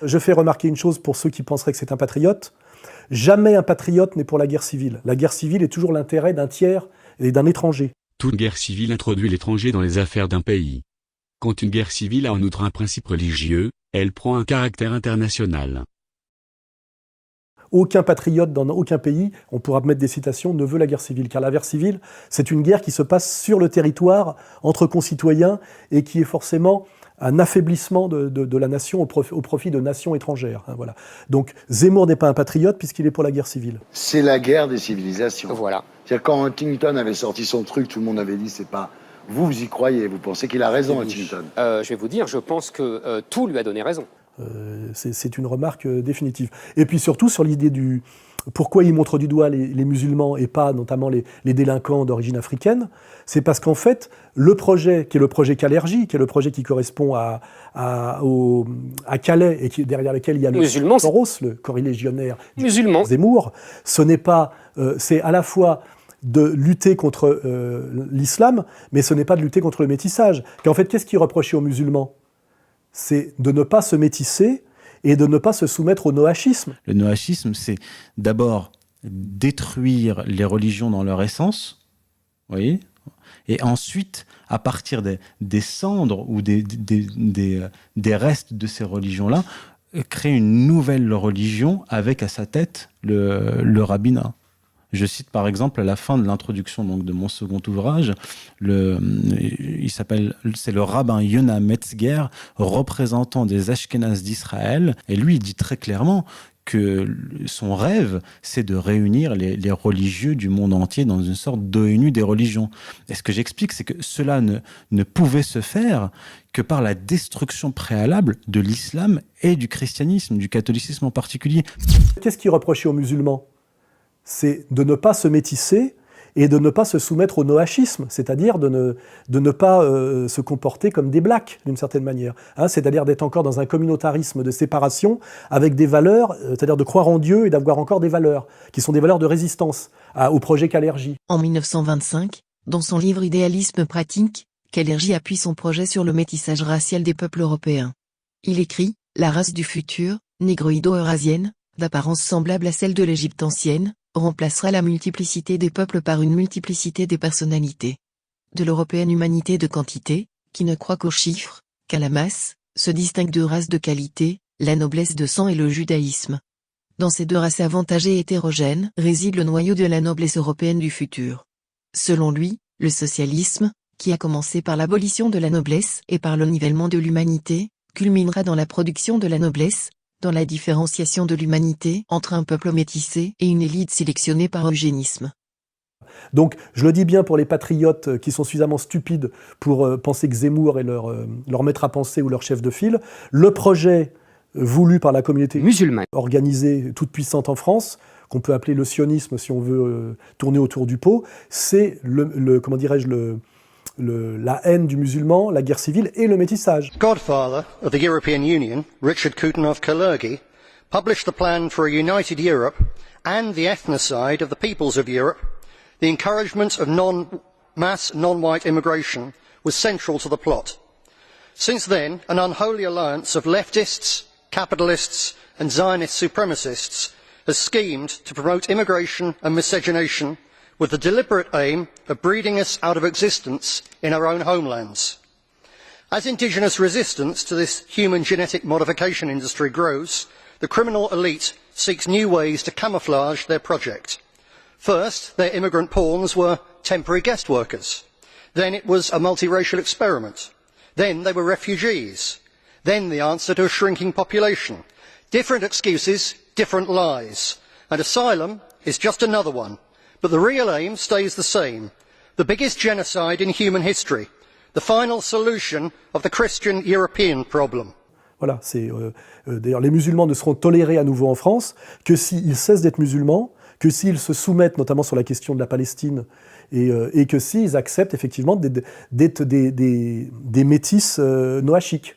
Je fais remarquer une chose pour ceux qui penseraient que c'est un patriote. Jamais un patriote n'est pour la guerre civile. La guerre civile est toujours l'intérêt d'un tiers et d'un étranger. Toute guerre civile introduit l'étranger dans les affaires d'un pays. Quand une guerre civile a en outre un principe religieux, elle prend un caractère international. Aucun patriote dans aucun pays, on pourra mettre des citations, ne veut la guerre civile. Car la guerre civile, c'est une guerre qui se passe sur le territoire, entre concitoyens, et qui est forcément un affaiblissement de la nation au profit de nations étrangères. Voilà. Donc Zemmour n'est pas un patriote puisqu'il est pour la guerre civile. C'est la guerre des civilisations. Voilà. C'est-à-dire quand Huntington avait sorti son truc, tout le monde avait dit c'est pas... Vous y croyez, vous pensez qu'il a raison, Huntington. Je vais vous dire, je pense que tout lui a donné raison. C'est une remarque définitive. Et puis surtout sur l'idée du... Pourquoi il montre du doigt les musulmans et pas notamment les délinquants d'origine africaine, c'est parce qu'en fait, le projet, qui est le projet Kalergi, qui est le projet qui correspond à Calais et derrière lequel il y a le Soros, le corélégionnaire Zemmour, ce n'est pas... c'est à la fois de lutter contre l'islam, mais ce n'est pas de lutter contre le métissage. Qu'en fait, qu'est-ce qui est reproché aux musulmans ? C'est de ne pas se métisser et de ne pas se soumettre au noachisme. Le noachisme, c'est d'abord détruire les religions dans leur essence, vous voyez, et ensuite, à partir des cendres ou des restes de ces religions-là, créer une nouvelle religion avec à sa tête le rabbinat. Je cite par exemple à la fin de l'introduction donc, de mon second ouvrage, c'est le rabbin Yona Metzger, représentant des Ashkénazes d'Israël, et lui il dit très clairement que son rêve, c'est de réunir les religieux du monde entier dans une sorte d'ONU des religions. Et ce que j'explique, c'est que cela ne pouvait se faire que par la destruction préalable de l'islam et du christianisme, du catholicisme en particulier. Qu'est-ce qui est reproché aux musulmans ? C'est de ne pas se métisser et de ne pas se soumettre au noachisme, c'est-à-dire de ne pas se comporter comme des blacks, d'une certaine manière. C'est-à-dire d'être encore dans un communautarisme de séparation avec des valeurs, c'est-à-dire de croire en Dieu et d'avoir encore des valeurs, qui sont des valeurs de résistance au projet Kalergi. En 1925, dans son livre Idéalisme pratique, Kalergi appuie son projet sur le métissage racial des peuples européens. Il écrit « La race du futur, négroïdo-eurasienne, d'apparence semblable à celle de l'Égypte ancienne, remplacera la multiplicité des peuples par une multiplicité des personnalités. De l'européenne humanité de quantité, qui ne croit qu'aux chiffres, qu'à la masse, se distinguent deux races de qualité, la noblesse de sang et le judaïsme. Dans ces deux races avantagées et hétérogènes réside le noyau de la noblesse européenne du futur. Selon lui, le socialisme, qui a commencé par l'abolition de la noblesse et par le nivellement de l'humanité, culminera dans la production de la noblesse, dans la différenciation de l'humanité entre un peuple métissé et une élite sélectionnée par eugénisme. Donc, je le dis bien pour les patriotes qui sont suffisamment stupides pour penser que Zemmour est leur maître à penser ou leur chef de file, le projet voulu par la communauté musulmane, organisée, toute puissante en France, qu'on peut appeler le sionisme si on veut tourner autour du pot, c'est la haine du musulman, la guerre civile et le métissage. Godfather of the European Union, Richard Coudenhove-Kalergi, published the plan for a united Europe and the ethnocide of the peoples of Europe. The encouragement of mass non-white immigration was central to the plot. Since then, an unholy alliance of leftists, capitalists and Zionist supremacists has schemed to promote immigration and miscegenation with the deliberate aim of breeding us out of existence in our own homelands. As indigenous resistance to this human genetic modification industry grows, the criminal elite seeks new ways to camouflage their project. First, their immigrant pawns were temporary guest workers. Then it was a multiracial experiment. Then they were refugees. Then the answer to a shrinking population. Different excuses, different lies. And asylum is just another one. But the real aim stays the same. The biggest genocide in human history. The final solution of the Christian European problem. Voilà, d'ailleurs les musulmans ne seront tolérés à nouveau en France que s'ils cessent d'être musulmans, que s'ils se soumettent notamment sur la question de la Palestine et que s'ils acceptent effectivement d'être des métis noachiques.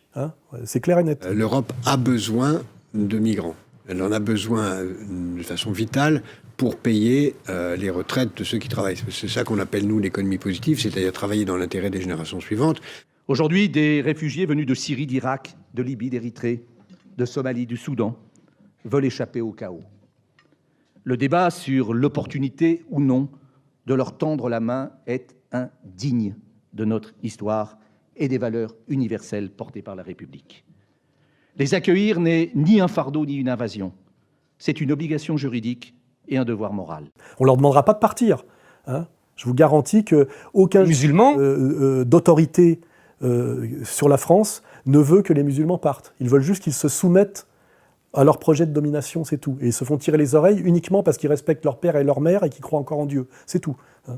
C'est clair et net. L'Europe a besoin de migrants. Elle en a besoin de façon vitale pour payer les retraites de ceux qui travaillent. C'est ça qu'on appelle, nous, l'économie positive, c'est-à-dire travailler dans l'intérêt des générations suivantes. Aujourd'hui, des réfugiés venus de Syrie, d'Irak, de Libye, d'Érythrée, de Somalie, du Soudan, veulent échapper au chaos. Le débat sur l'opportunité ou non de leur tendre la main est indigne de notre histoire et des valeurs universelles portées par la République. Les accueillir n'est ni un fardeau ni une invasion. C'est une obligation juridique et un devoir moral. On ne leur demandera pas de partir. Hein. Je vous garantis qu'aucun musulman d'autorité sur la France ne veut que les musulmans partent. Ils veulent juste qu'ils se soumettent à leur projet de domination, c'est tout. Et ils se font tirer les oreilles uniquement parce qu'ils respectent leur père et leur mère et qu'ils croient encore en Dieu. C'est tout. Hein.